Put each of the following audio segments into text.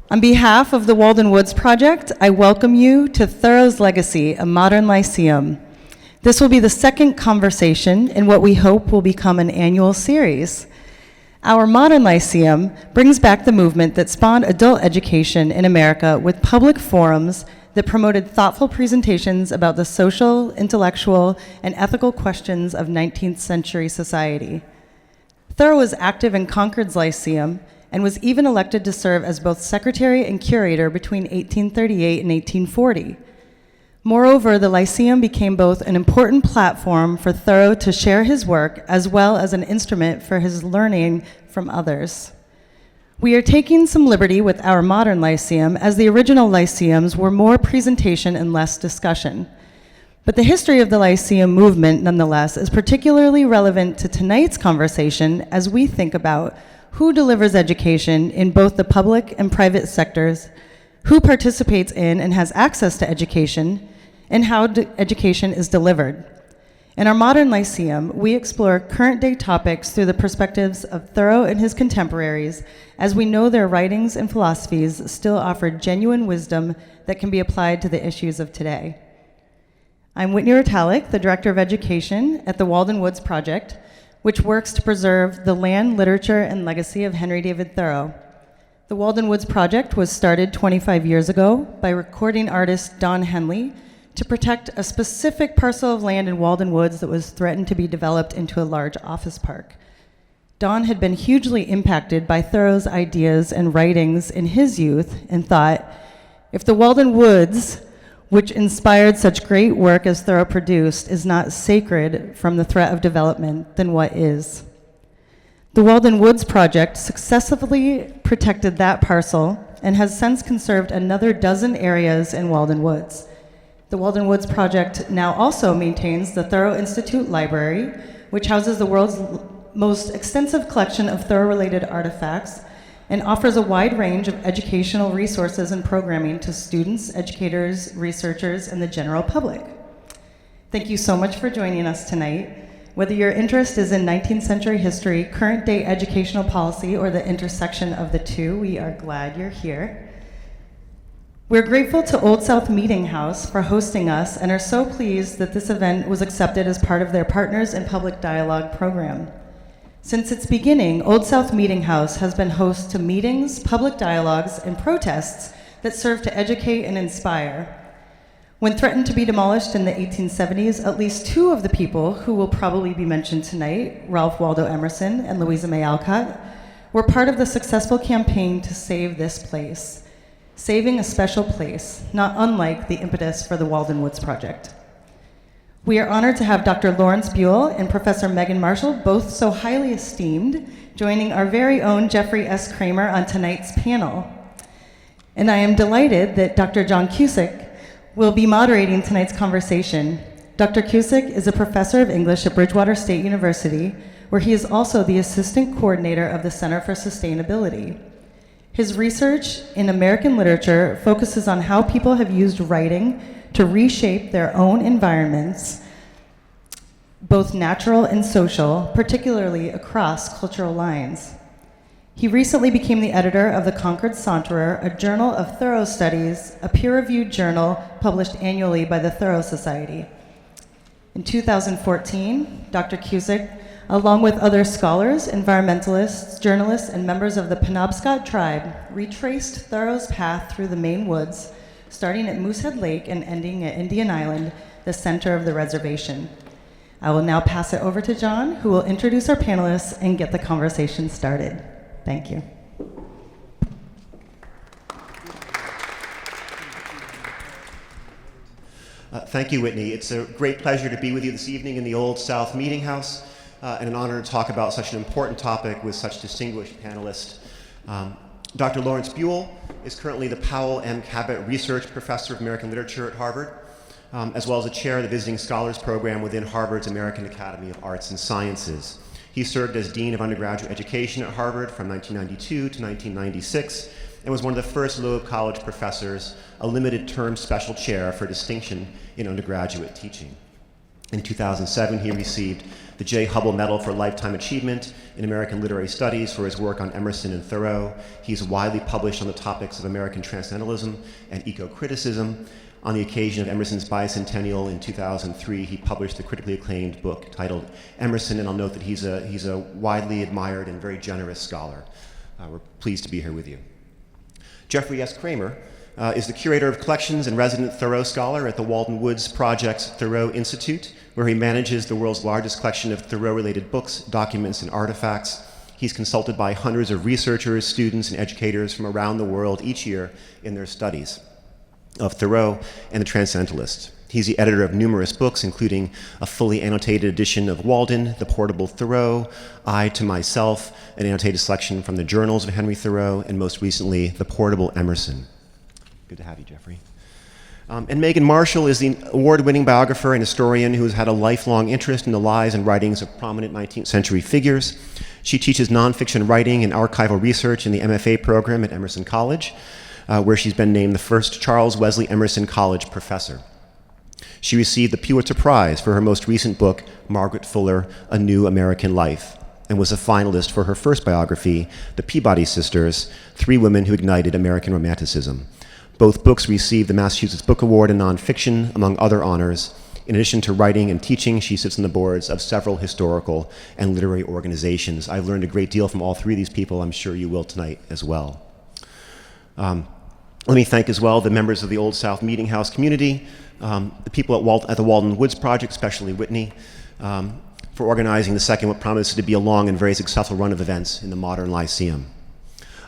On behalf of the Walden Woods Project, I welcome you to Thoreau's Legacy, a Modern Lyceum. This will be the second conversation in what we hope will become an annual series. Our Modern Lyceum brings back the movement that spawned adult education in America with public forums that promoted thoughtful presentations about the social, intellectual, and ethical questions of 19th century society. Thoreau was active in Concord's Lyceum and was even elected to serve as both secretary and curator between 1838 and 1840. Moreover, the Lyceum became both an important platform for Thoreau to share his work as well as an instrument for his learning from others. We are taking some liberty with our modern Lyceum, as the original Lyceums were more presentation and less discussion. But the history of the Lyceum movement, nonetheless, is particularly relevant to tonight's conversation as we think about who delivers education in both the public and private sectors, who participates in and has access to education, and how education is delivered. In our modern Lyceum, we explore current-day topics through the perspectives of Thoreau and his contemporaries, as we know their writings and philosophies still offer genuine wisdom that can be applied to the issues of today. I'm Whitney Rotalick, the Director of Education at the Walden Woods Project, which works to preserve the land, literature, and legacy of Henry David Thoreau. The Walden Woods Project was started 25 years ago by recording artist Don Henley to protect a specific parcel of land in Walden Woods that was threatened to be developed into a large office park. Don had been hugely impacted by Thoreau's ideas and writings in his youth and thought, if the Walden Woods, which inspired such great work as Thoreau produced, is not sacred from the threat of development, then what is? The Walden Woods Project successfully protected that parcel and has since conserved another dozen areas in Walden Woods. The Walden Woods Project now also maintains the Thoreau Institute Library, which houses the world's most extensive collection of Thoreau-related artifacts and offers a wide range of educational resources and programming to students, educators, researchers, and the general public. Thank you so much for joining us tonight. Whether your interest is in 19th century history, current day educational policy, or the intersection of the two, we are glad you're here. We're grateful to Old South Meeting House for hosting us and are so pleased that this event was accepted as part of their Partners in Public Dialogue program. Since its beginning, Old South Meeting House has been host to meetings, public dialogues, and protests that serve to educate and inspire. When threatened to be demolished in the 1870s, at least two of the people who will probably be mentioned tonight, Ralph Waldo Emerson and Louisa May Alcott, were part of the successful campaign to save this place, saving a special place, not unlike the impetus for the Walden Woods Project. We are honored to have Dr. Lawrence Buell and Professor Megan Marshall, both so highly esteemed, joining our very own Jeffrey S. Kramer on tonight's panel. And I am delighted that Dr. John Cusick will be moderating tonight's conversation. Dr. Cusick is a professor of English at Bridgewater State University, where he is also the assistant coordinator of the Center for Sustainability. His research in American literature focuses on how people have used writing to reshape their own environments, both natural and social, particularly across cultural lines. He recently became the editor of the Concord Saunterer, a journal of Thoreau studies, a peer-reviewed journal published annually by the Thoreau Society. In 2014, Dr. Cusick, along with other scholars, environmentalists, journalists, and members of the Penobscot tribe, retraced Thoreau's path through the Maine woods, starting at Moosehead Lake and ending at Indian Island, the center of the reservation. I will now pass it over to John, who will introduce our panelists and get the conversation started. Thank you. Thank you, Whitney. It's a great pleasure to be with you this evening in the Old South Meeting House, and an honor to talk about such an important topic with such distinguished panelists. Dr. Lawrence Buell is currently the Powell M. Cabot Research Professor of American Literature at Harvard, as well as a chair of the Visiting Scholars Program within Harvard's American Academy of Arts and Sciences. He served as Dean of Undergraduate Education at Harvard from 1992 to 1996, and was one of the first Loeb College professors, a limited term special chair for distinction in undergraduate teaching. In 2007, he received the J. Hubble Medal for Lifetime Achievement in American Literary Studies for his work on Emerson and Thoreau. He's widely published on the topics of American transcendentalism and eco-criticism. On the occasion of Emerson's bicentennial in 2003, he published the critically acclaimed book titled Emerson, and I'll note that he's a widely admired and very generous scholar. We're pleased to be here with you. Jeffrey S. Kramer is the curator of collections and resident Thoreau scholar at the Walden Woods Project's Thoreau Institute, where he manages the world's largest collection of Thoreau-related books, documents, and artifacts. He's consulted by hundreds of researchers, students, and educators from around the world each year in their studies of Thoreau and the Transcendentalists. He's the editor of numerous books, including a fully annotated edition of Walden, The Portable Thoreau, I to Myself, an annotated selection from the journals of Henry Thoreau, and most recently, The Portable Emerson. Good to have you, Jeffrey. And Megan Marshall is the award-winning biographer and historian who has had a lifelong interest in the lives and writings of prominent 19th century figures. She teaches nonfiction writing and archival research in the MFA program at Emerson College, where she's been named the first Charles Wesley Emerson College professor. She received the Pulitzer Prize for her most recent book, Margaret Fuller, A New American Life, and was a finalist for her first biography, The Peabody Sisters, Three Women Who Ignited American Romanticism. Both books received the Massachusetts Book Award in Nonfiction, among other honors. In addition to writing and teaching, she sits on the boards of several historical and literary organizations. I've learned a great deal from all three of these people. I'm sure you will tonight as well. Let me thank as well the members of the Old South Meeting House community, the people at the Walden Woods Project, especially Whitney, for organizing the second what promises to be a long and very successful run of events in the modern Lyceum.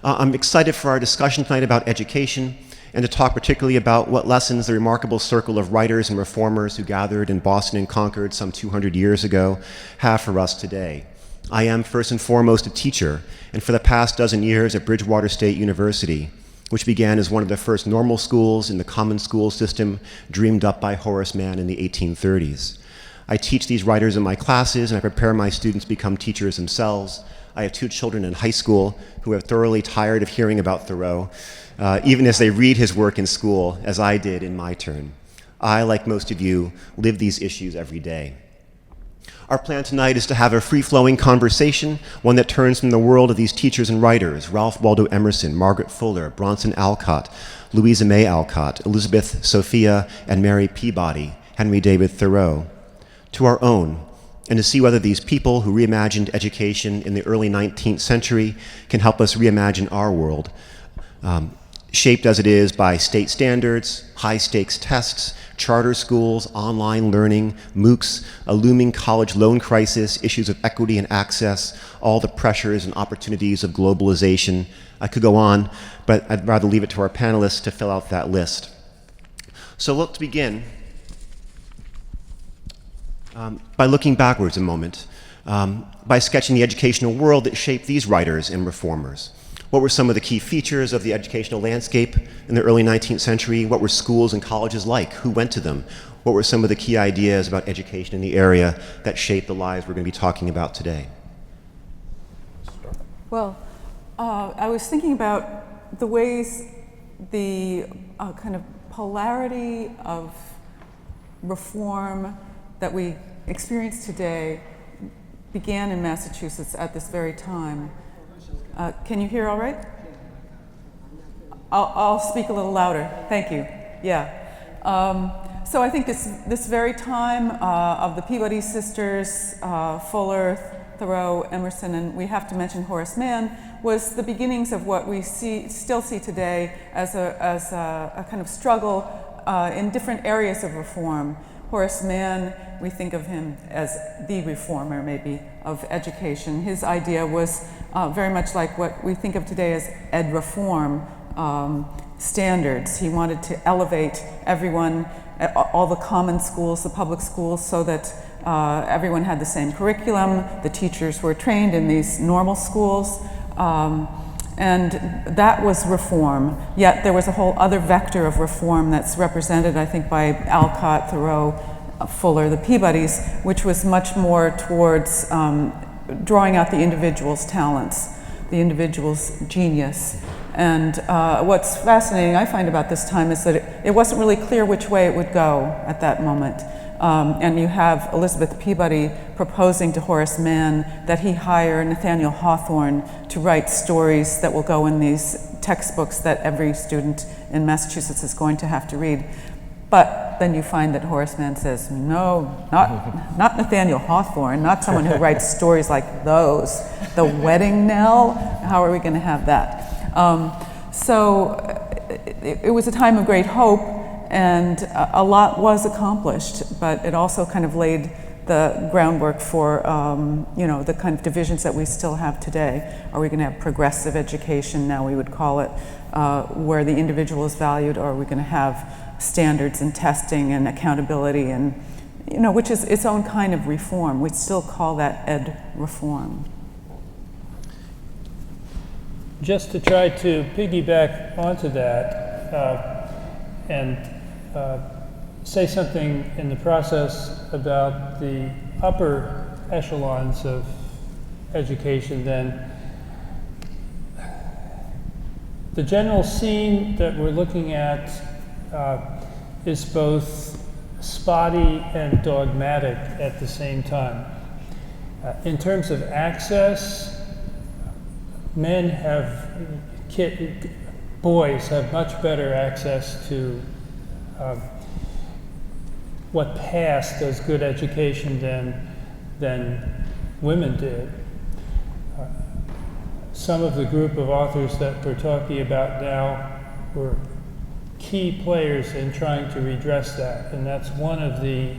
I'm excited for our discussion tonight about education, and to talk particularly about what lessons the remarkable circle of writers and reformers who gathered in Boston and Concord some 200 years ago have for us today. I am first and foremost a teacher, and for the past dozen years at Bridgewater State University, which began as one of the first normal schools in the common school system dreamed up by Horace Mann in the 1830s. I teach these writers in my classes, and I prepare my students to become teachers themselves. I have 2 children in high school who are thoroughly tired of hearing about Thoreau, even as they read his work in school, as I did in my turn. I, like most of you, live these issues every day. Our plan tonight is to have a free-flowing conversation, one that turns from the world of these teachers and writers, Ralph Waldo Emerson, Margaret Fuller, Bronson Alcott, Louisa May Alcott, Elizabeth Sophia and Mary Peabody, Henry David Thoreau, to our own, and to see whether these people who reimagined education in the early 19th century can help us reimagine our world, shaped as it is by state standards, high-stakes tests, charter schools, online learning, MOOCs, a looming college loan crisis, issues of equity and access, all the pressures and opportunities of globalization. I could go on, but I'd rather leave it to our panelists to fill out that list. So let's begin by looking backwards a moment, by sketching the educational world that shaped these writers and reformers. What were some of the key features of the educational landscape in the early 19th century? What were schools and colleges like? Who went to them? What were some of the key ideas about education in the area that shaped the lives we're going to be talking about today? Well, I was thinking about the ways the kind of polarity of reform that we experience today began in Massachusetts at this very time. Can you hear all right? I'll speak a little louder. Thank you. Yeah. So I think this very time of the Peabody Sisters, Fuller, Thoreau, Emerson, and we have to mention Horace Mann, was the beginnings of what we still see today as a kind of struggle in different areas of reform. Horace Mann, we think of him as the reformer, maybe, of education. His idea was very much like what we think of today as ed reform standards. He wanted to elevate everyone, all the common schools, the public schools, so that everyone had the same curriculum. The teachers were trained in these normal schools. And that was reform. Yet there was a whole other vector of reform that's represented, I think, by Alcott, Thoreau, Fuller, the Peabodys, which was much more towards drawing out the individual's talents, the individual's genius. And what's fascinating, I find, about this time is that it wasn't really clear which way it would go at that moment. And you have Elizabeth Peabody proposing to Horace Mann that he hire Nathaniel Hawthorne to write stories that will go in these textbooks that every student in Massachusetts is going to have to read. But then you find that Horace Mann says, no, not Nathaniel Hawthorne, not someone who writes stories like those. The Wedding Knell, how are we going to have that? So it was a time of great hope, and a lot was accomplished, but it also kind of laid the groundwork for the kind of divisions that we still have today. Are we going to have progressive education, now we would call it, where the individual is valued, or are we going to have standards and testing and accountability, and which is its own kind of reform. We still call that ed reform. Just to try to piggyback onto that and say something in the process about the upper echelons of education, then the general scene that we're looking at is both spotty and dogmatic at the same time. In terms of access, boys have much better access to what passed as good education than women did. Some of the group of authors that we're talking about now were key players in trying to redress that, and that's one of the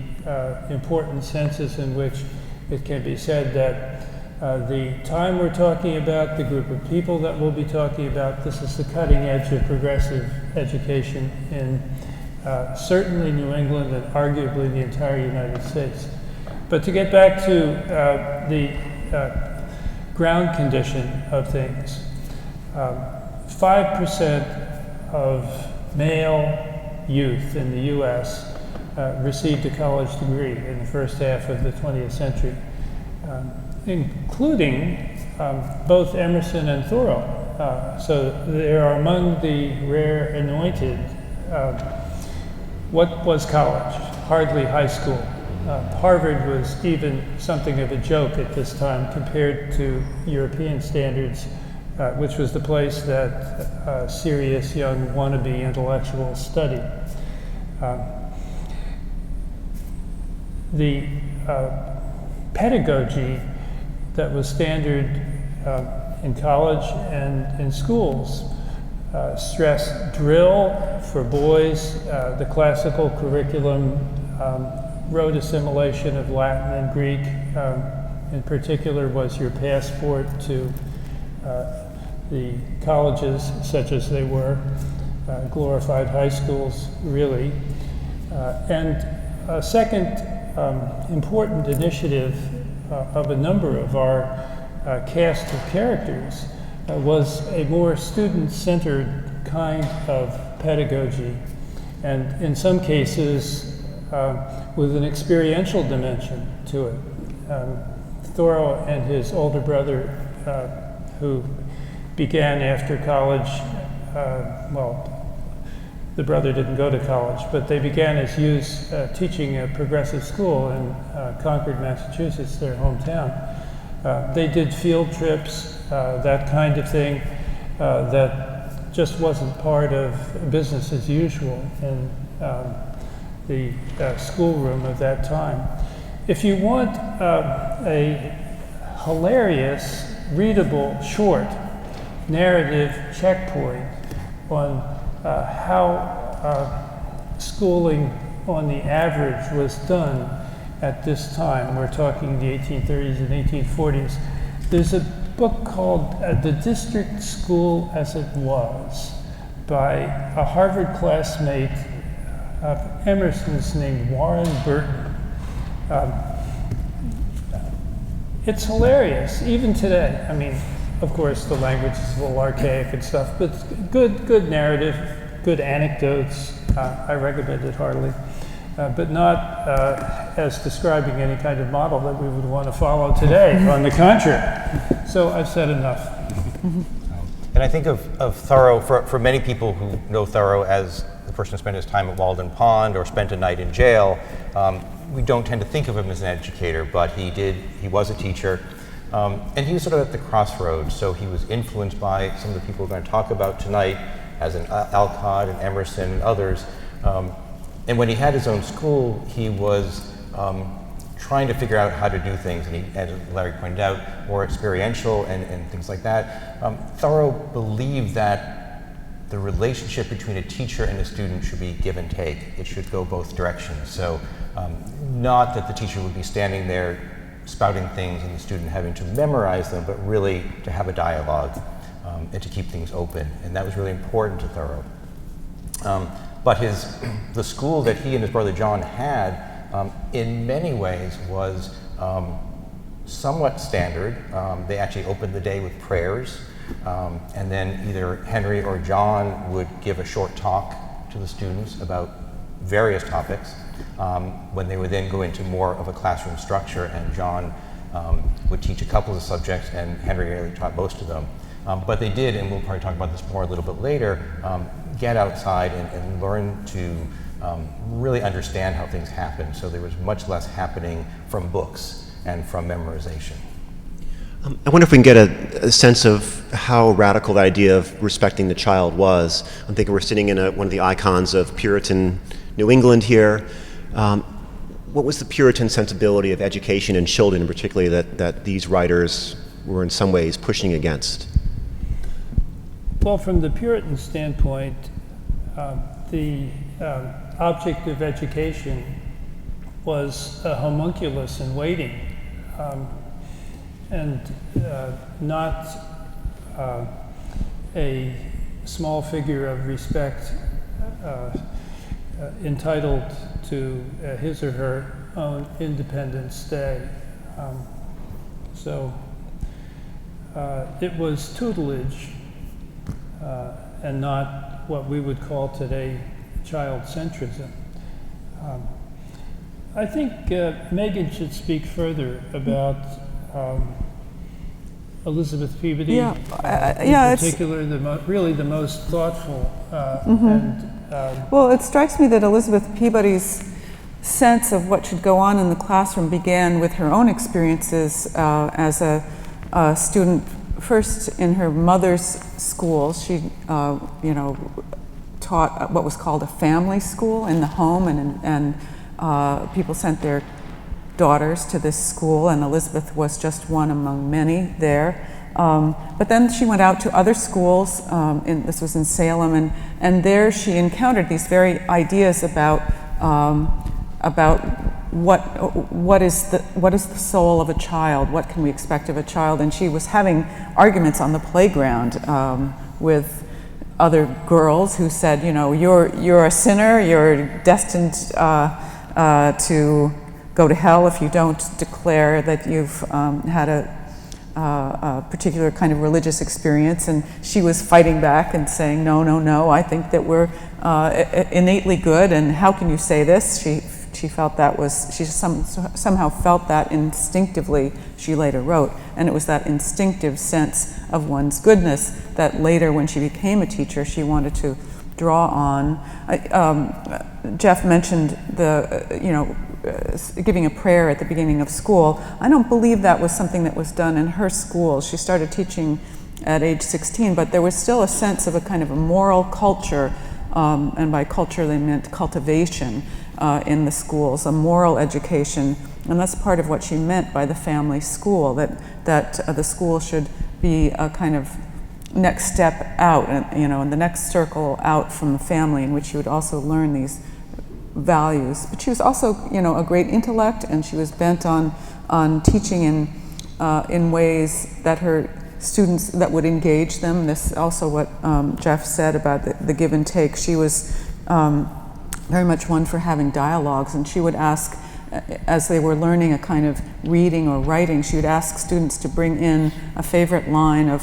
important senses in which it can be said that the time we're talking about, the group of people that we'll be talking about, this is the cutting edge of progressive education in certainly New England and arguably the entire United States. But to get back to the ground condition of things, 5% of male youth in the U.S. Received a college degree in the first half of the 20th century, including both Emerson and Thoreau. So they are among the rare anointed. What was college? Hardly high school. Harvard was even something of a joke at this time compared to European standards, which was the place that serious young wannabe intellectuals studied. The pedagogy that was standard in college and in schools stressed drill for boys, the classical curriculum, rote assimilation of Latin and Greek, in particular, was your passport to the colleges, such as they were, glorified high schools, really. And a second important initiative of a number of our cast of characters was a more student-centered kind of pedagogy, and in some cases with an experiential dimension to it. Thoreau and his older brother, who began after college, the brother didn't go to college, but they began as youths teaching a progressive school in Concord, Massachusetts, their hometown. They did field trips, that kind of thing, that just wasn't part of business as usual in the schoolroom of that time. If you want a hilarious, readable, short narrative checkpoint on how schooling on the average was done at this time, we're talking the 1830s and 1840s, there's a book called The District School as It Was by a Harvard classmate of Emerson's named Warren Burton. It's hilarious, even today. I mean, of course, the language is a little archaic and stuff, but good narrative, good anecdotes. I recommend it heartily, but not as describing any kind of model that we would want to follow today. On the contrary. So I've said enough. And I think of Thoreau, for many people who know Thoreau as the person who spent his time at Walden Pond or spent a night in jail, we don't tend to think of him as an educator, but he was a teacher. And he was sort of at the crossroads, so he was influenced by some of the people we're going to talk about tonight, as in Alcott and Emerson and others. And when he had his own school, he was trying to figure out how to do things, and he, as Larry pointed out, more experiential and things like that. Thoreau believed that the relationship between a teacher and a student should be give and take. It should go both directions. So not that the teacher would be standing there spouting things and the student having to memorize them, but really to have a dialogue and to keep things open. And that was really important to Thoreau. But the school that he and his brother John had, in many ways, was somewhat standard. They actually opened the day with prayers, and then either Henry or John would give a short talk to the students about various topics, when they would then go into more of a classroom structure, and John would teach a couple of subjects and Henry really taught most of them. But they did, and we'll probably talk about this more a little bit later, get outside and learn to really understand how things happen. So there was much less happening from books and from memorization. I wonder if we can get a sense of how radical the idea of respecting the child was. I'm thinking we're sitting in one of the icons of Puritan New England here. What was the Puritan sensibility of education and children, particularly that these writers were in some ways pushing against? Well, from the Puritan standpoint, the object of education was a homunculus in waiting, and not a small figure of respect entitled to his or her own Independence Day. So it was tutelage and not what we would call today child-centrism. I think Megan should speak further about Elizabeth Peabody, in particular, really the most thoughtful. Well, it strikes me that Elizabeth Peabody's sense of what should go on in the classroom began with her own experiences as a student. First, in her mother's school, she, taught what was called a family school in the home, and people sent their daughters to this school, and Elizabeth was just one among many there. But then she went out to other schools. This was in Salem, and there she encountered these very ideas about what is the soul of a child, what can we expect of a child, and she was having arguments on the playground with other girls who said, you're a sinner, you're destined to go to hell if you don't declare that you've had a particular kind of religious experience. And she was fighting back and saying, no, I think that we're innately good, and how can you say this? She felt that she somehow felt that instinctively, she later wrote, and it was that instinctive sense of one's goodness that later, when she became a teacher, she wanted to draw on. Jeff mentioned giving a prayer at the beginning of school. I don't believe that was something that was done in her school. She started teaching at age 16, but there was still a sense of a kind of a moral culture, and by culture they meant cultivation in the schools, a moral education, and that's part of what she meant by the family school, that the school should be a kind of next step out, and the next circle out from the family, in which you would also learn these values. But she was also, a great intellect, and she was bent on teaching in ways that her students, that would engage them. This also what Jeff said about the give and take. She was very much one for having dialogues, and she would ask, as they were learning a kind of reading or writing, she would ask students to bring in a favorite line of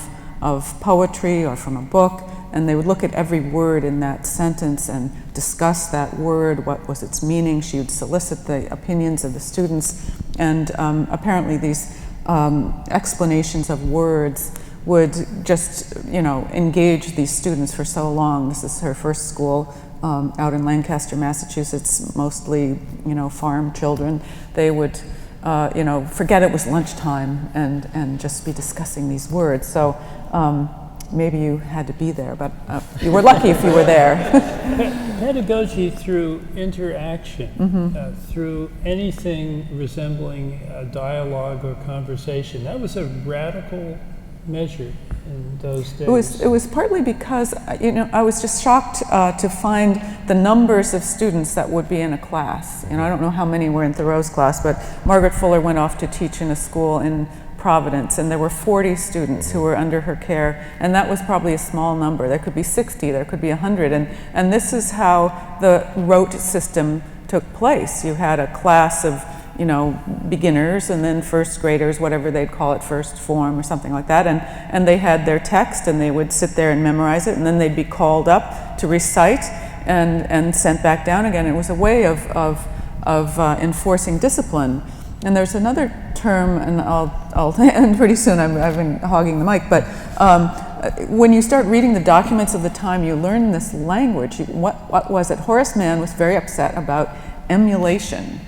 poetry or from a book, and they would look at every word in that sentence and discuss that word, what was its meaning. She would solicit the opinions of the students, and apparently these explanations of words would just, engage these students for so long. This is her first school out in Lancaster, Massachusetts, mostly, farm children. They would, forget it was lunchtime and just be discussing these words. So maybe you had to be there, but you were lucky if you were there. Pedagogy through interaction, through anything resembling a dialogue or conversation. That was a radical measure in those days. It was partly because, I was just shocked to find the numbers of students that would be in a class. I don't know how many were in Thoreau's class, but Margaret Fuller went off to teach in a school in Providence, and there were 40 students who were under her care, and that was probably a small number. There could be 60, there could be 100, and this is how the rote system took place. You had a class of beginners and then first graders, whatever they'd call it, first form or something like that, and they had their text and they would sit there and memorize it, and then they'd be called up to recite and sent back down again. It was a way of enforcing discipline. And there's another term, and I'll end pretty soon, I've been hogging the mic, but when you start reading the documents of the time, you learn this language. What was it? Horace Mann was very upset about emulation.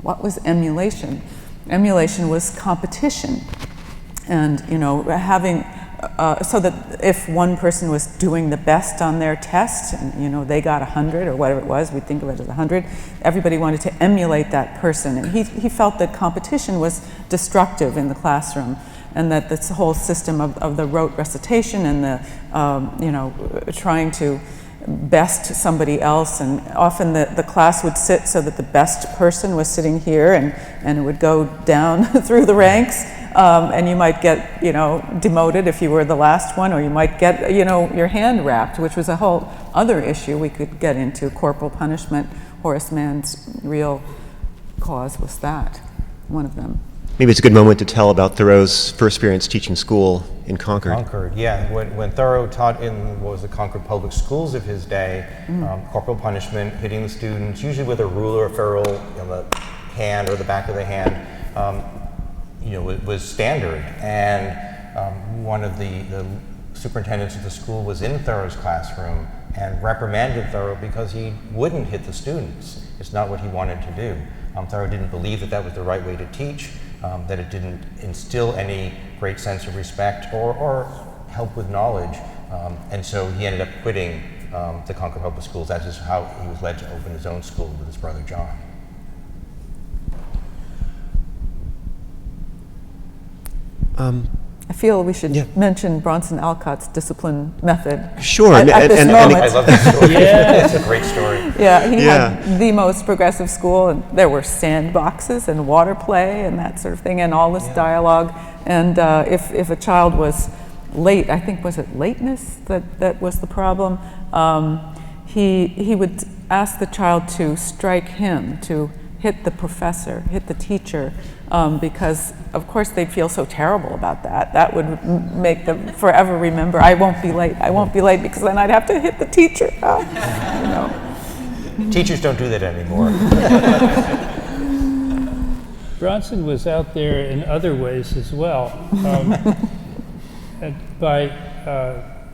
What was emulation? Emulation was competition. And, having, so that if one person was doing the best on their test, and, they got 100 or whatever it was, we think of it as 100, everybody wanted to emulate that person. And he felt that competition was destructive in the classroom, and that this whole system of the rote recitation and the, trying to best somebody else, and often the class would sit so that the best person was sitting here, and it would go down through the ranks, and you might get demoted if you were the last one, or you might get your hand wrapped, which was a whole other issue we could get into. Corporal punishment. Horace Mann's real cause was that, one of them. Maybe it's a good moment to tell about Thoreau's first experience teaching school in Concord. Concord, yeah. When Thoreau taught in what was the Concord public schools of his day, corporal punishment, hitting the students, usually with a ruler or ferrule in the hand or the back of the hand, it was standard. And one of the superintendents of the school was in Thoreau's classroom and reprimanded Thoreau because he wouldn't hit the students. It's not what he wanted to do. Thoreau didn't believe that was the right way to teach. That it didn't instill any great sense of respect or help with knowledge. And so he ended up quitting the Concord Public Schools. That is how he was led to open his own school with his brother John. I feel we should mention Bronson Alcott's discipline method. Sure. At this moment. I love that story. Yeah. It's a great story. Yeah, he had the most progressive school, and there were sandboxes and water play and that sort of thing, and all this dialogue. And if a child was late, I think, was it lateness that was the problem? He would ask the child to strike him, to hit the professor, hit the teacher, because of course they'd feel so terrible about that. That would make them forever remember, I won't be late, because then I'd have to hit the teacher. Teachers don't do that anymore. Bronson was out there in other ways as well. By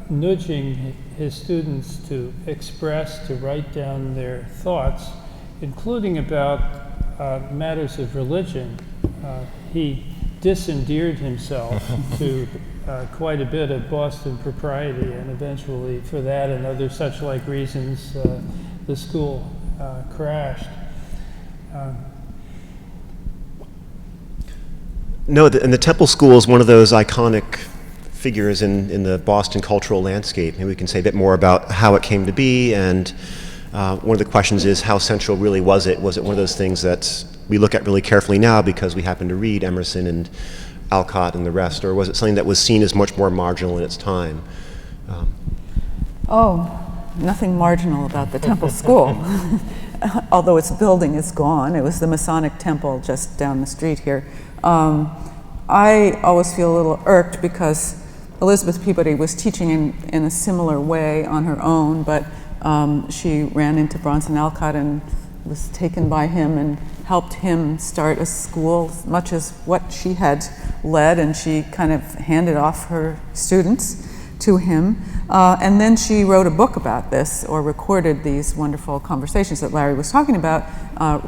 nudging his students to express, to write down their thoughts, including about matters of religion. He disendeared himself to quite a bit of Boston propriety, and eventually for that and other such like reasons, the school crashed. And the Temple School is one of those iconic figures in the Boston cultural landscape. Maybe we can say a bit more about how it came to be, and one of the questions is, how central really was it? Was it one of those things that we look at really carefully now because we happen to read Emerson and Alcott and the rest, or was it something that was seen as much more marginal in its time? Nothing marginal about the Temple School. Although its building is gone. It was the Masonic Temple just down the street here. I always feel a little irked because Elizabeth Peabody was teaching in a similar way on her own, but she ran into Bronson Alcott and was taken by him and helped him start a school, much as what she had led, and she kind of handed off her students to him. And then she wrote a book about this, or recorded these wonderful conversations that Larry was talking about,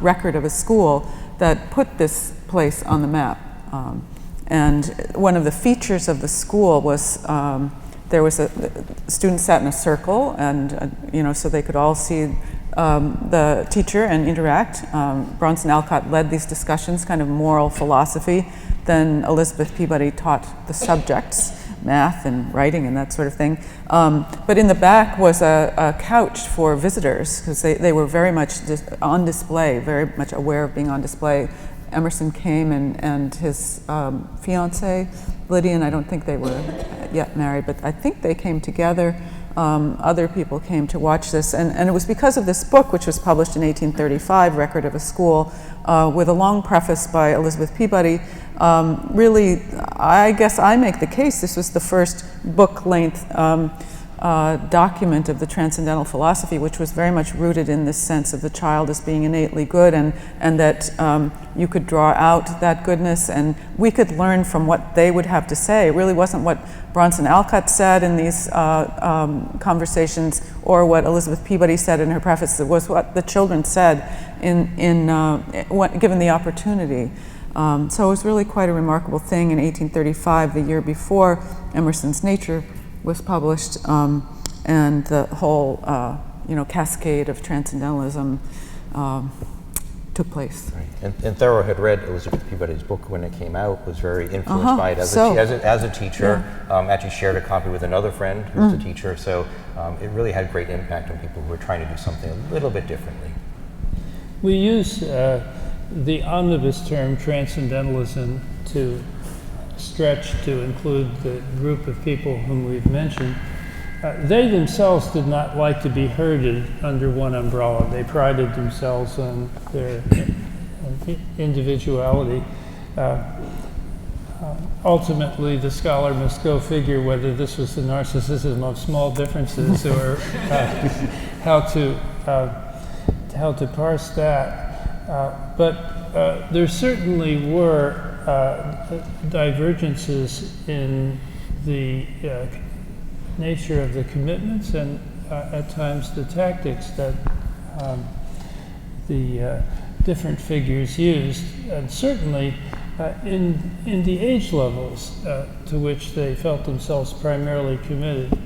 Record of a School, that put this place on the map. And one of the features of the school was there was students sat in a circle, and so they could all see the teacher and interact. Bronson Alcott led these discussions, kind of moral philosophy. Then Elizabeth Peabody taught the subjects, math and writing and that sort of thing. But in the back was a couch for visitors, because they were very much on display, very much aware of being on display. Emerson came and his fiancée, Lydia, and I don't think they were yet married, but I think they came together. Other people came to watch this, and it was because of this book, which was published in 1835, Record of a School, with a long preface by Elizabeth Peabody. Really, I guess I make the case this was the first book-length document of the transcendental philosophy, which was very much rooted in this sense of the child as being innately good, and that you could draw out that goodness, and we could learn from what they would have to say. It really wasn't what Bronson Alcott said in these conversations, or what Elizabeth Peabody said in her preface. It was what the children said given the opportunity. So it was really quite a remarkable thing. In 1835, the year before Emerson's Nature was published, and the whole cascade of transcendentalism took place. Right. And Thoreau had read Elizabeth Peabody's book when it came out, was very influenced by it as a teacher, actually shared a copy with another friend who's a teacher, so it really had great impact on people who were trying to do something a little bit differently. We use the omnibus term transcendentalism to stretch to include the group of people whom we've mentioned. They themselves did not like to be herded under one umbrella. They prided themselves on their individuality. Ultimately, the scholar must go figure whether this was the narcissism of small differences or how to parse that. But there certainly were divergences in the nature of the commitments and at times the tactics that the different figures used, and certainly in the age levels to which they felt themselves primarily committed.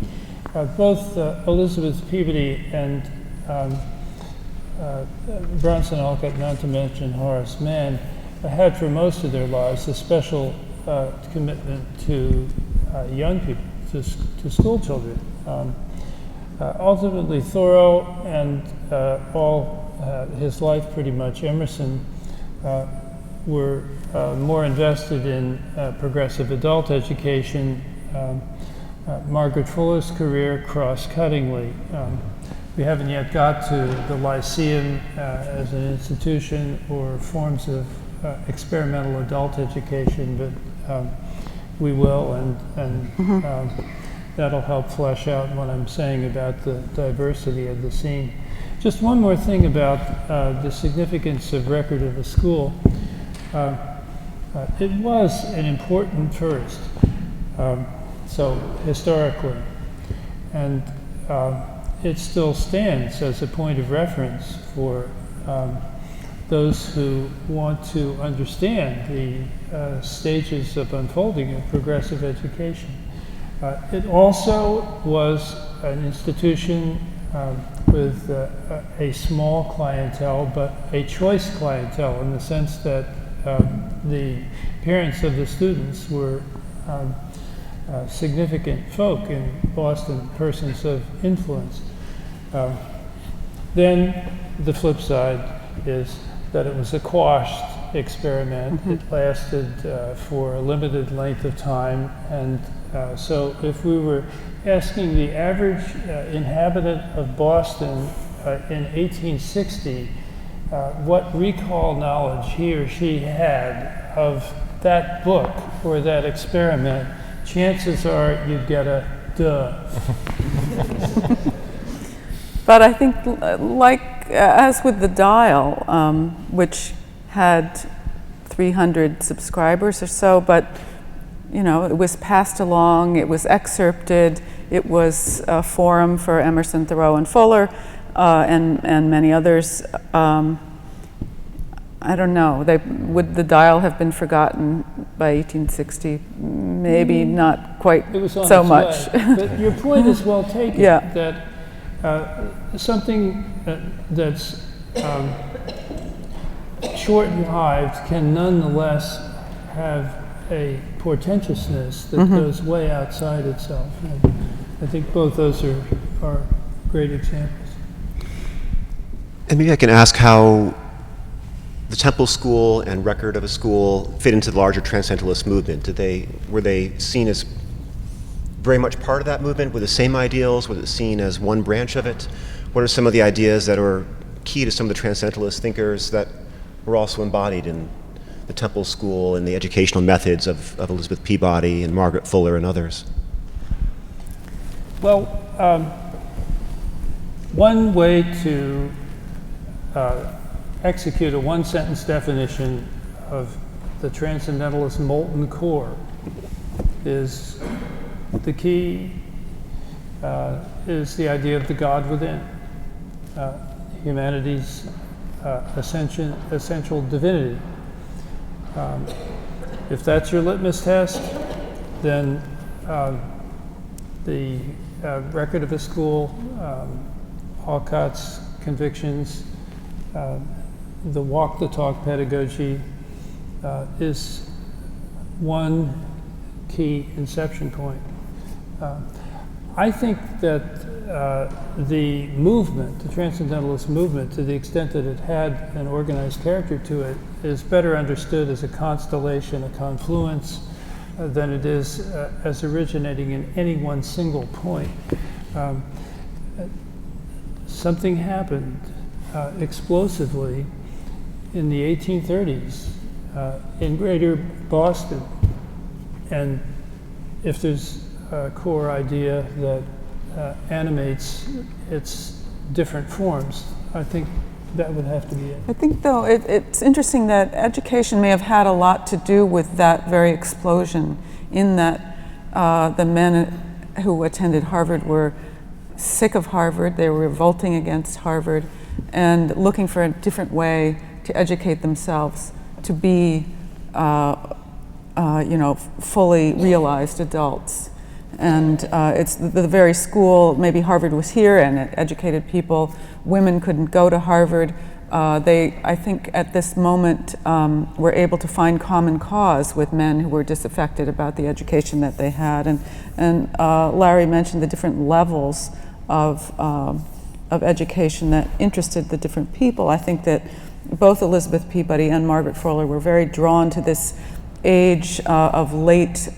Both Elizabeth Peabody and Bronson Alcott, not to mention Horace Mann, had for most of their lives a special commitment to young people, to school children. Ultimately, Thoreau and all his life pretty much, Emerson, were more invested in progressive adult education. Margaret Fuller's career cross-cuttingly. We haven't yet got to the Lyceum as an institution or forms of experimental adult education, but we will, and that'll help flesh out what I'm saying about the diversity of the scene. Just one more thing about the significance of Record of a School. It was an important first, so historically, and it still stands as a point of reference for those who want to understand the stages of unfolding of progressive education. It also was an institution with a small clientele, but a choice clientele in the sense that the parents of the students were significant folk in Boston, persons of influence. Then the flip side is that it was a quashed experiment. It lasted for a limited length of time, and so if we were asking the average inhabitant of Boston in 1860 what recall knowledge he or she had of that book or that experiment, chances are you'd get a duh. But I think, like as with the Dial, which had 300 subscribers or so, but you know, it was passed along, it was excerpted, it was a forum for Emerson, Thoreau, and Fuller, and many others. I don't know. Would the Dial have been forgotten by 1860? Maybe not quite It was on so its much. way. But your point is well taken. Yeah. That something that's short-lived can nonetheless have a portentousness that goes way outside itself. And I think both those are great examples. And maybe I can ask how the Temple School and Record of a School fit into the larger Transcendentalist movement. Were they seen as very much part of that movement with the same ideals? Was it seen as one branch of it? What are some of the ideas that were key to some of the Transcendentalist thinkers that were also embodied in the Temple School and the educational methods of Elizabeth Peabody and Margaret Fuller and others? Well, one way to execute a one-sentence definition of the Transcendentalist molten core is the key is the idea of the God within, humanity's essential divinity. If that's your litmus test, then the Record of a School, Alcott's convictions, the walk the talk pedagogy is one key inception point. I think that the movement, the Transcendentalist movement, to the extent that it had an organized character to it, is better understood as a constellation, a confluence, than it is as originating in any one single point. Something happened explosively in the 1830s in Greater Boston, and if there's a core idea that animates its different forms, I think that would have to be it. I think, though, it's interesting that education may have had a lot to do with that very explosion, in that the men who attended Harvard were sick of Harvard, they were revolting against Harvard, and looking for a different way to educate themselves, to be, fully realized adults. And it's the very school, maybe Harvard was here and it educated people. Women couldn't go to Harvard. They, I think at this moment, were able to find common cause with men who were disaffected about the education that they had. And Larry mentioned the different levels of education that interested the different people. I think that both Elizabeth Peabody and Margaret Fuller were very drawn to this age of late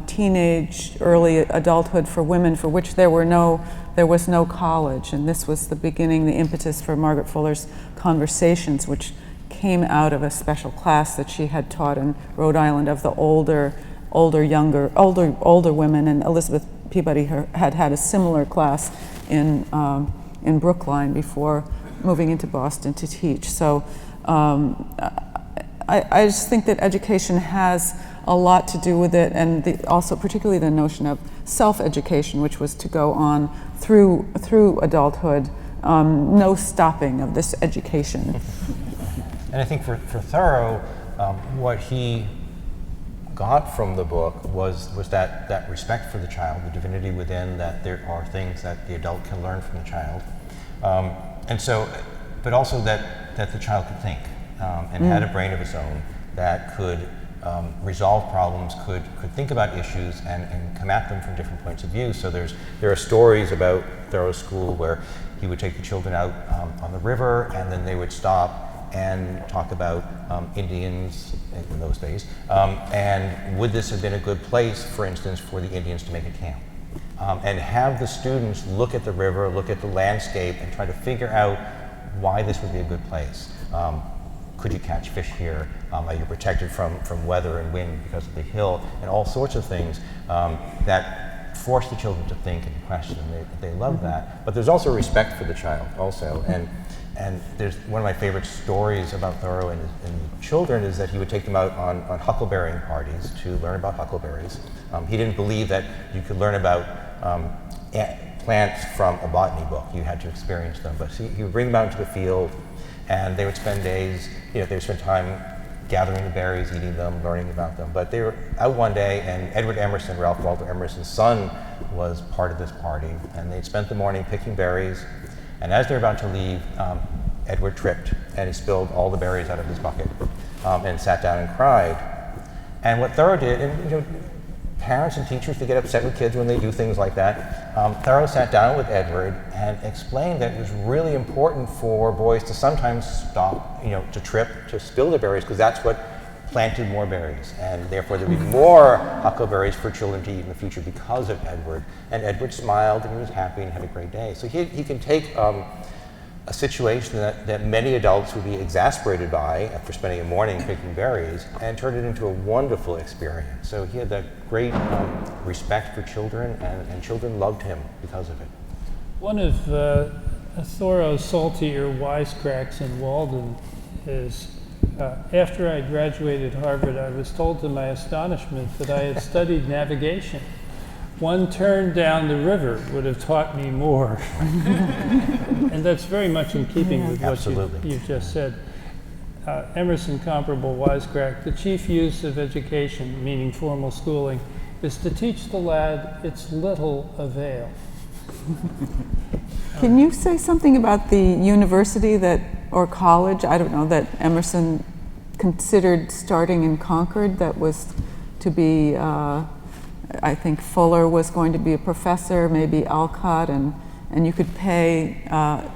teenage, early adulthood for women, for which there was no college, and this was the beginning, the impetus for Margaret Fuller's Conversations, which came out of a special class that she had taught in Rhode Island of the older women, and Elizabeth Peabody had a similar class in Brookline before moving into Boston to teach. So. I just think that education has a lot to do with it, and also particularly the notion of self-education, which was to go on through adulthood, no stopping of this education. And I think for Thoreau, what he got from the book was that respect for the child, the divinity within, that there are things that the adult can learn from the child, and so, but also that the child could think. And had a brain of its own that could resolve problems, could think about issues and come at them from different points of view. So there are stories about Thoreau's school where he would take the children out on the river, and then they would stop and talk about Indians in those days. And would this have been a good place, for instance, for the Indians to make a camp? And have the students look at the river, look at the landscape, and try to figure out why this would be a good place. Could you catch fish here? Are you protected from weather and wind because of the hill? And all sorts of things that force the children to think and question. They love that. But there's also respect for the child also. And there's one of my favorite stories about Thoreau and children is that he would take them out on huckleberrying parties to learn about huckleberries. He didn't believe that you could learn about plants from a botany book. You had to experience them. But he would bring them out into the field, and they would spend days, they would spend time gathering the berries, eating them, learning about them. But they were out one day, and Edward Emerson, Ralph Waldo Emerson's son, was part of this party. And they'd spent the morning picking berries, and as they're about to leave, Edward tripped, and he spilled all the berries out of his bucket, and sat down and cried. And what Thoreau did, and parents and teachers, they get upset with kids when they do things like that. Thoreau sat down with Edward and explained that it was really important for boys to sometimes stop, to trip, to spill the berries, because that's what planted more berries, and therefore there'd be more huckleberries for children to eat in the future because of Edward. And Edward smiled, and he was happy and had a great day. So he can take a situation that many adults would be exasperated by after spending a morning picking berries and turn it into a wonderful experience. So he had that great respect for children, and children loved him because of it. One of Thoreau's saltier wisecracks in Walden is, after I graduated Harvard, I was told to my astonishment that I had studied navigation. One turn down the river would have taught me more. And that's very much in keeping with what you just said. Emerson comparable wisecrack: the chief use of education, meaning formal schooling, is to teach the lad its little avail. Can you say something about the university or college, I don't know, that Emerson considered starting in Concord that was to be, I think Fuller was going to be a professor, maybe Alcott, and you could pay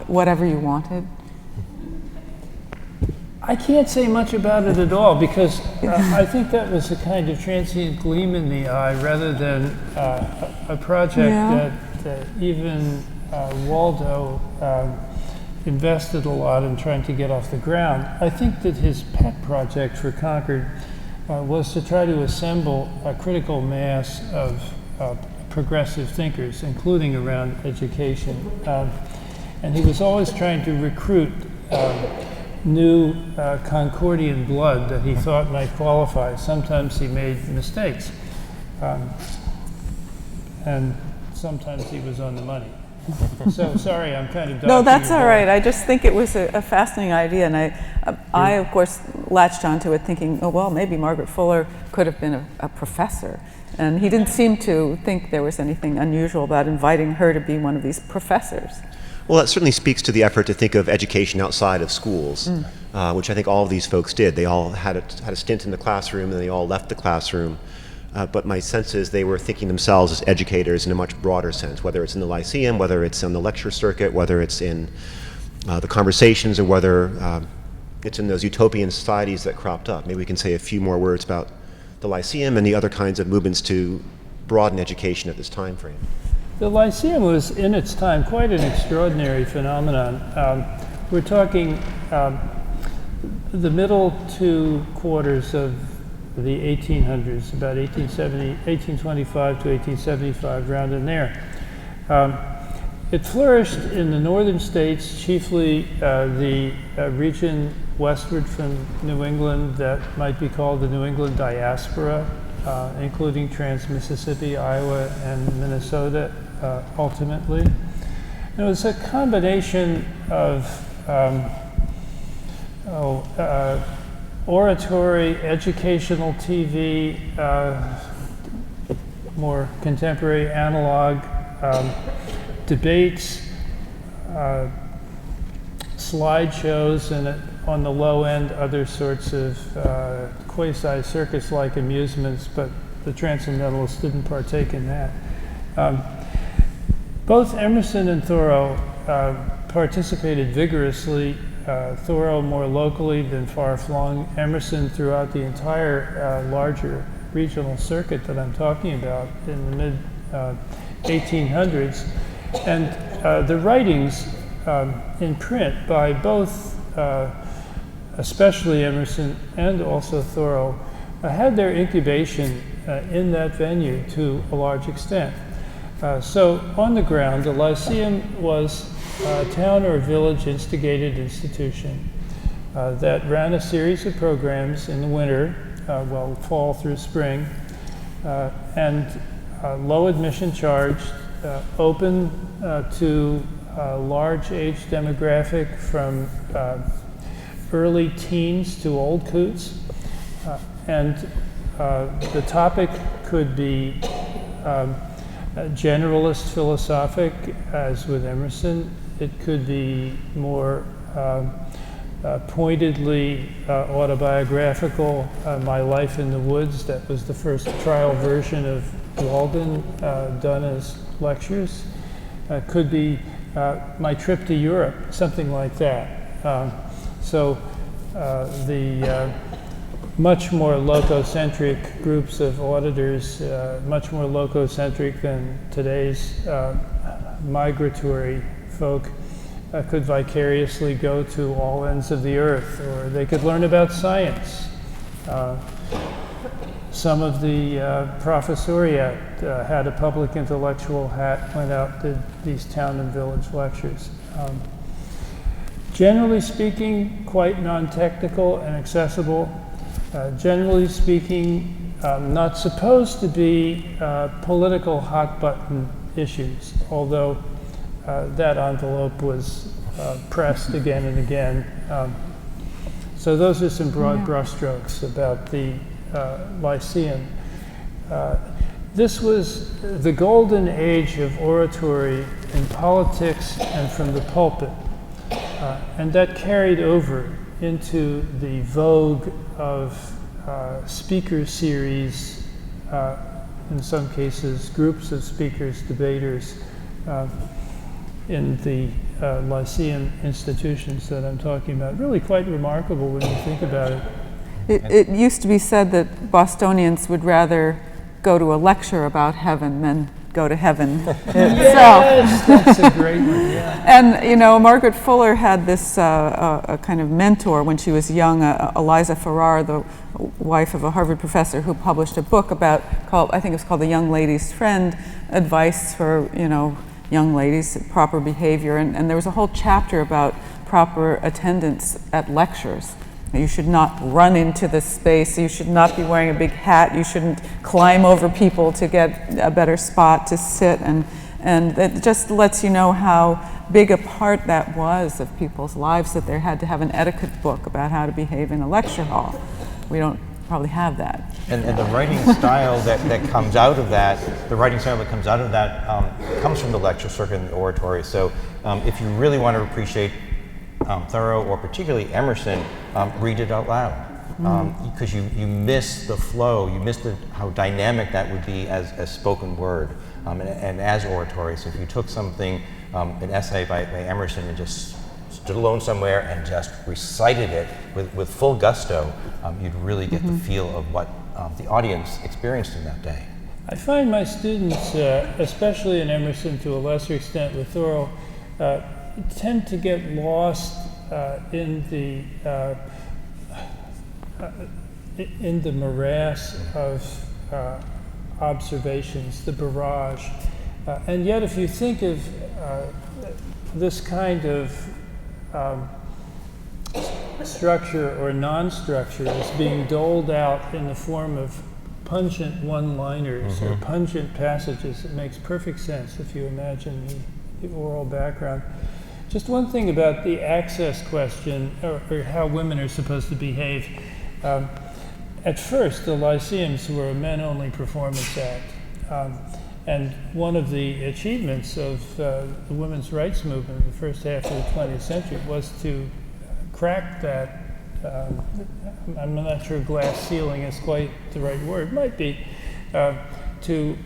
whatever you wanted? I can't say much about it at all, because I think that was a kind of transient gleam in the eye rather than a project that even Waldo invested a lot in trying to get off the ground. I think that his pet project for Concord was to try to assemble a critical mass of progressive thinkers, including around education. And he was always trying to recruit new Concordian blood that he thought might qualify. Sometimes he made mistakes, and sometimes he was on the money. So sorry, I'm kind of No, that's all right. I just think it was a fascinating idea, and I of course latched onto it thinking, oh well, maybe Margaret Fuller could have been a professor, and he didn't seem to think there was anything unusual about inviting her to be one of these professors. Well, that certainly speaks to the effort to think of education outside of schools, which I think all of these folks did. They all had a stint in the classroom, and they all left the classroom. But my sense is they were thinking themselves as educators in a much broader sense, whether it's in the Lyceum, whether it's on the lecture circuit, whether it's in the conversations, or whether it's in those utopian societies that cropped up. Maybe we can say a few more words about the Lyceum and the other kinds of movements to broaden education at this time frame. The Lyceum was, in its time, quite an extraordinary phenomenon. We're talking the middle two quarters of the 1800s, about 1825 to 1875, around in there. It flourished in the northern states, chiefly the region westward from New England that might be called the New England diaspora, including Trans-Mississippi, Iowa, and Minnesota, ultimately. And it was a combination of oratory, educational TV, more contemporary analog, debates, slideshows, and on the low end, other sorts of quasi-circus-like amusements, but the Transcendentalists didn't partake in that. Both Emerson and Thoreau participated vigorously. Thoreau more locally than far-flung. Emerson throughout the entire larger regional circuit that I'm talking about in the mid-1800s. And the writings in print by both, especially Emerson and also Thoreau, had their incubation in that venue to a large extent. So on the ground, the Lyceum was a town or village instigated institution that ran a series of programs in the winter, fall through spring, and low admission charge, open to a large age demographic from early teens to old coots. And the topic could be generalist philosophic, as with Emerson. It could be more pointedly autobiographical. My Life in the Woods, that was the first trial version of Walden done as lectures. Could be My Trip to Europe, something like that. The much more lococentric groups of auditors, much more lococentric than today's migratory folk, could vicariously go to all ends of the earth, or they could learn about science. Some of the professoriate had a public intellectual hat, went out, did these town and village lectures. Generally speaking, quite non-technical and accessible. Generally speaking, not supposed to be political hot-button issues, although that envelope was pressed again and again. So those are some broad brushstrokes about the Lyceum. This was the golden age of oratory in politics and from the pulpit, and that carried over into the vogue of speaker series, in some cases groups of speakers, debaters, in the Lyceum institutions that I'm talking about. Really quite remarkable when you think about it. It used to be said that Bostonians would rather go to a lecture about heaven than go to heaven itself. Yes, that's a great one, yeah. And, you know, Margaret Fuller had this a kind of mentor when she was young, Eliza Farrar, the wife of a Harvard professor, who published a book I think it was called The Young Lady's Friend, advice for, you know, young ladies, proper behavior. And there was a whole chapter about proper attendance at lectures. You should not run into the space. You should not be wearing a big hat. You shouldn't climb over people to get a better spot to sit. And it just lets you know how big a part that was of people's lives, that they had to have an etiquette book about how to behave in a lecture hall. We don't probably have that. And the writing style that comes out of that, comes from the lecture circuit and the oratory. So if you really want to appreciate Thoreau, or particularly Emerson, read it out loud, because you miss the flow, you miss how dynamic that would be as spoken word and as oratory. So if you took something, an essay by Emerson, and just stood alone somewhere and just recited it with full gusto, you'd really get the feel of what the audience experienced in that day. I find my students, especially in Emerson, to a lesser extent with Thoreau, tend to get lost in the morass of observations, the barrage. And yet, if you think of this kind of structure or non-structure as being doled out in the form of pungent one-liners or pungent passages, it makes perfect sense if you imagine the oral background. Just one thing about the access question, or how women are supposed to behave. At first, the Lyceums were a men-only performance act. And one of the achievements of the women's rights movement in the first half of the 20th century was to crack that, I'm not sure glass ceiling is quite the right word, might be, to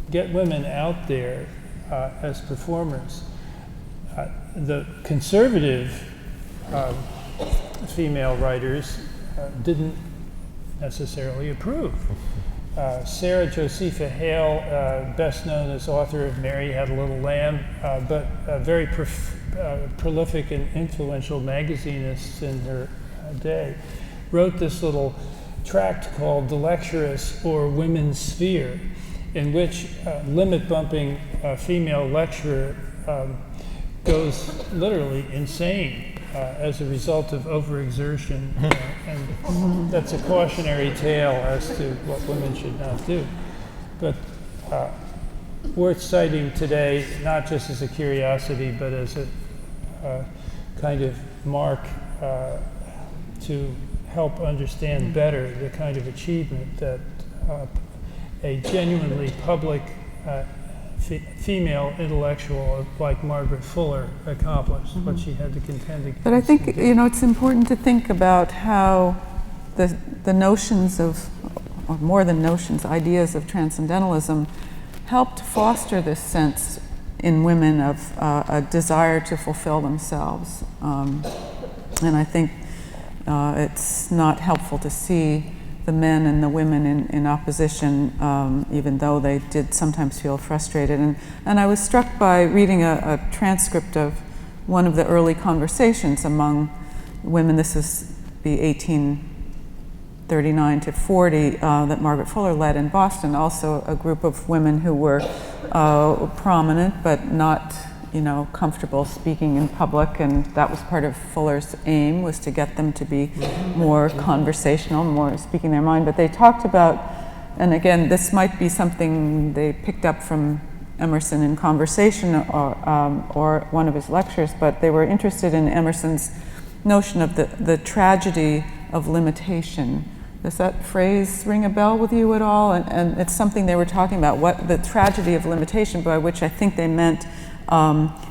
get women out there as performers. The conservative female writers didn't necessarily approve. Sarah Josepha Hale, best known as author of Mary Had a Little Lamb, but a very prolific and influential magazinist in her day, wrote this little tract called The Lecturess, or Women's Sphere. in which limit bumping female lecturer goes literally insane as a result of overexertion, and that's a cautionary tale as to what women should not do. But worth citing today, not just as a curiosity, but as a kind of mark to help understand better the kind of achievement that a genuinely public female intellectual like Margaret Fuller accomplished, what she had to contend against. But I think, it's important to think about how the notions of, or more than notions, ideas of transcendentalism helped foster this sense in women of a desire to fulfill themselves. And I think it's not helpful to see the men and the women in opposition, even though they did sometimes feel frustrated. And I was struck by reading a transcript of one of the early conversations among women. This is the 1839 to 40 that Margaret Fuller led in Boston. Also a group of women who were prominent but not comfortable speaking in public, and that was part of Fuller's aim, was to get them to be more conversational, more speaking their mind. But they talked about, and again, this might be something they picked up from Emerson in conversation or one of his lectures, but they were interested in Emerson's notion of the tragedy of limitation. Does that phrase ring a bell with you at all? And it's something they were talking about, what the tragedy of limitation, by which I think they meant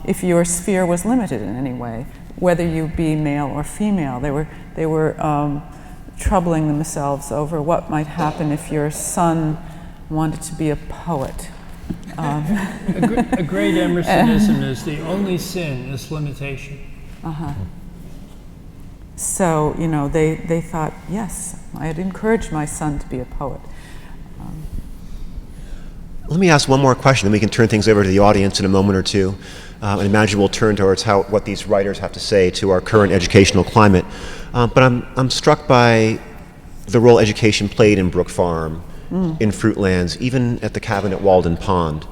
if your sphere was limited in any way, whether you be male or female. They were troubling themselves over what might happen if your son wanted to be a poet. A great Emersonism is the only sin is limitation. So, they thought, yes, I'd encourage my son to be a poet. Let me ask one more question, then we can turn things over to the audience in a moment or two. And imagine we'll turn towards what these writers have to say to our current educational climate. But I'm struck by the role education played in Brook Farm, in Fruitlands, even at the cabin at Walden Pond.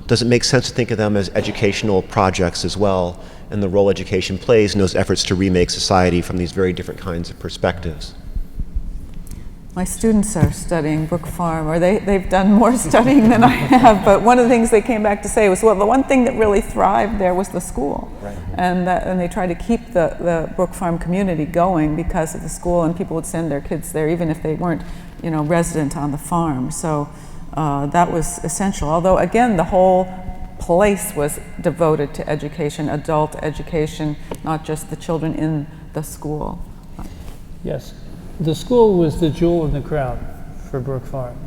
Does it make sense to think of them as educational projects as well, and the role education plays in those efforts to remake society from these very different kinds of perspectives? My students are studying Brook Farm, or they've done more studying than I have, but one of the things they came back to say was, well, the one thing that really thrived there was the school. Right. And they tried to keep the Brook Farm community going because of the school, and people would send their kids there even if they weren't, resident on the farm. So that was essential. Although, again, the whole place was devoted to education, adult education, not just the children in the school. Yes. The school was the jewel in the crown for Brook Farm,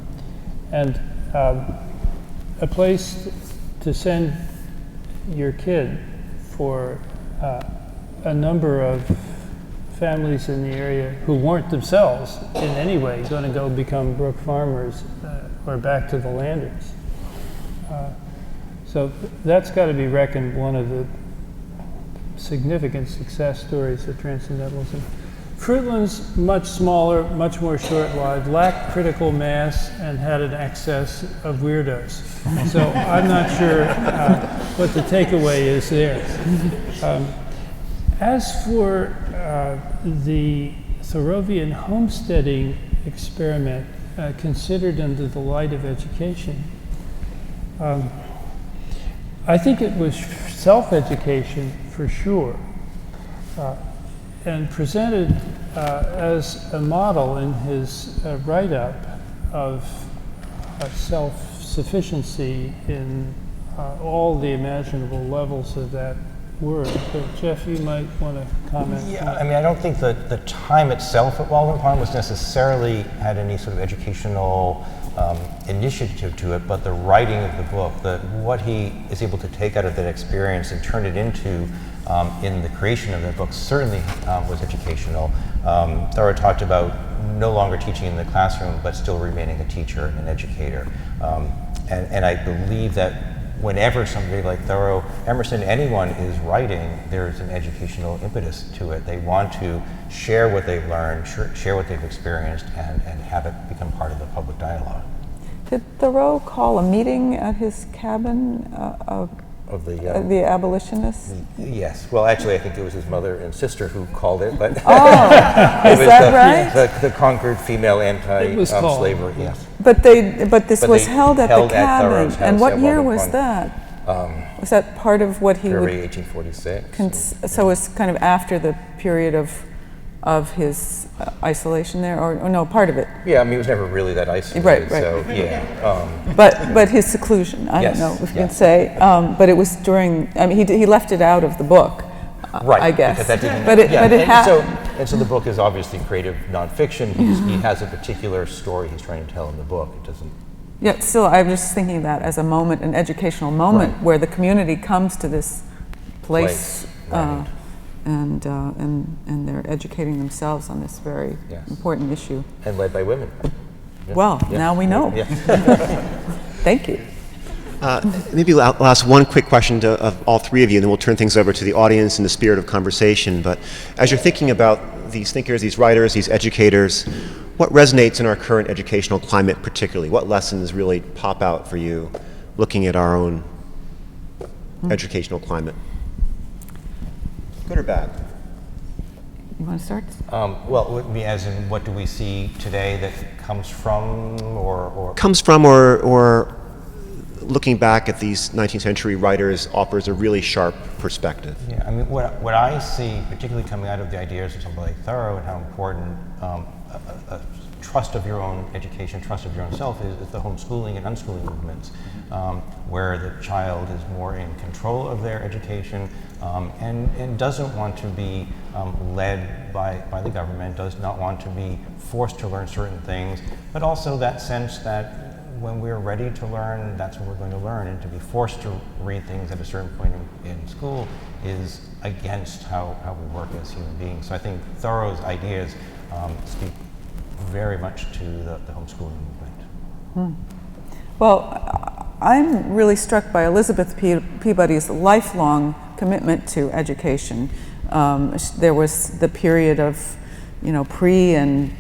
and a place to send your kid for a number of families in the area who weren't themselves in any way going to go become Brook Farmers or back to the Landers. So that's got to be reckoned one of the significant success stories of Transcendentalism. Fruitlands, much smaller, much more short-lived, lacked critical mass, and had an excess of weirdos. So I'm not sure what the takeaway is there. As for the Thoreauvian homesteading experiment considered under the light of education, I think it was self-education for sure. And presented as a model in his write-up of self-sufficiency in all the imaginable levels of that word. But Jeff, you might want to comment. Yeah, I mean, I don't think that the time itself at Walden Pond was necessarily had any sort of educational initiative to it, but the writing of the book, what he is able to take out of that experience and turn it into in the creation of the book certainly was educational. Thoreau talked about no longer teaching in the classroom, but still remaining a teacher and an educator. And I believe that whenever somebody like Thoreau, Emerson, anyone is writing, there's an educational impetus to it. They want to share what they've learned, share what they've experienced, and have it become part of the public dialogue. Did Thoreau call a meeting at his cabin of Of the, the abolitionists? yes. Well, actually, I think it was his mother and sister who called it, but Oh, is that right? the Concord Female It was called. Anti-Slavery. Yes. But this But was they held at held the at cabin. Thoreau's And house what at year one was point. that? Was that part of what he February would? 1846. So it's kind of after the period of his isolation there, or no, part of it. Yeah, I mean, he was never really that isolated. Right, right. So, yeah. But his seclusion, I Yes, don't know if you yeah. can say. But it was during. I mean, he left it out of the book. Right, I guess. because that didn't, But it and so the book is obviously creative nonfiction. He has a particular story he's trying to tell in the book. It doesn't. Yeah, still, I'm just thinking of that as a moment, an educational moment, Right. where the community comes to this place, right. and they're educating themselves on this very Yes. important issue. And led by women. Yeah. Well, Yeah. now we know. Yeah. Thank you. Maybe I'll ask one quick question of all three of you, and then we'll turn things over to the audience in the spirit of conversation. But as you're thinking about these thinkers, these writers, these educators, what resonates in our current educational climate particularly? What lessons really pop out for you looking at our own educational climate? Good or bad? You want to start? Well, would be as in what do we see today that comes from or Comes from or looking back at these 19th century writers offers a really sharp perspective. Yeah, I mean, what I see, particularly coming out of the ideas of somebody like Thoreau and how important a trust of your own education, trust of your own self is the homeschooling and unschooling movements, where the child is more in control of their education and doesn't want to be led by the government, does not want to be forced to learn certain things, but also that sense that when we're ready to learn, that's when we're going to learn, and to be forced to read things at a certain point in school is against how we work as human beings. So I think Thoreau's ideas speak very much to the homeschooling movement. Well, I'm really struck by Elizabeth Peabody's lifelong commitment to education. There was the period of, pre and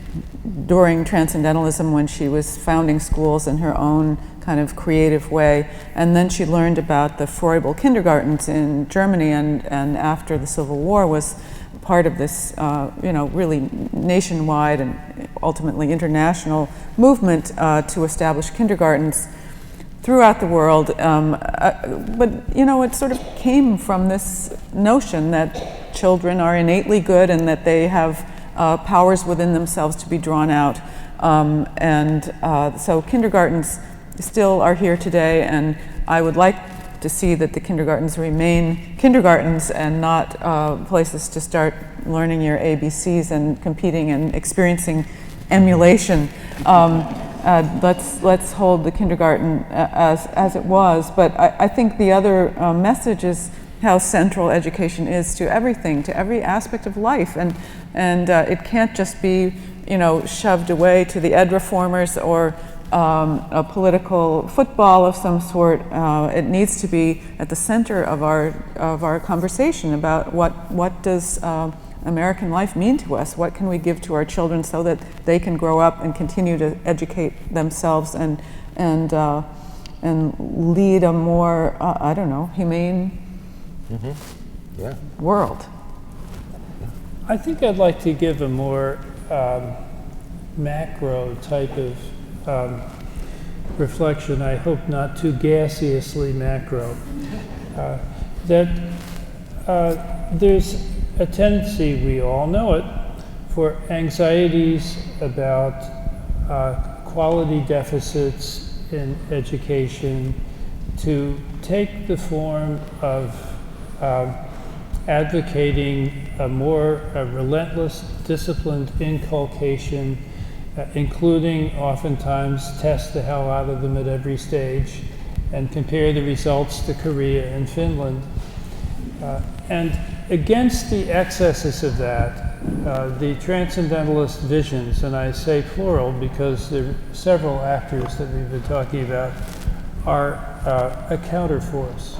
during Transcendentalism when she was founding schools in her own kind of creative way, and then she learned about the Froebel kindergartens in Germany, and after the Civil War was part of this, really nationwide and ultimately international movement to establish kindergartens throughout the world. But it sort of came from this notion that children are innately good and that they have powers within themselves to be drawn out. So kindergartens still are here today, and I would like to see that the kindergartens remain kindergartens and not places to start learning your ABCs and competing and experiencing emulation. Let's hold the kindergarten as it was. But I think the other message is how central education is to everything, to every aspect of life, and it can't just be shoved away to the ed reformers or a political football of some sort. It needs to be at the center of our conversation about what does American life mean to us? What can we give to our children so that they can grow up and continue to educate themselves and lead a more humane world? I think I'd like to give a more macro type of reflection. I hope not too gaseously macro. There's a tendency, we all know it, for anxieties about quality deficits in education to take the form of advocating a more relentless, disciplined inculcation, including oftentimes test the hell out of them at every stage and compare the results to Korea and Finland. And against the excesses of that, the transcendentalist visions, and I say plural because there are several actors that we've been talking about, are a counterforce.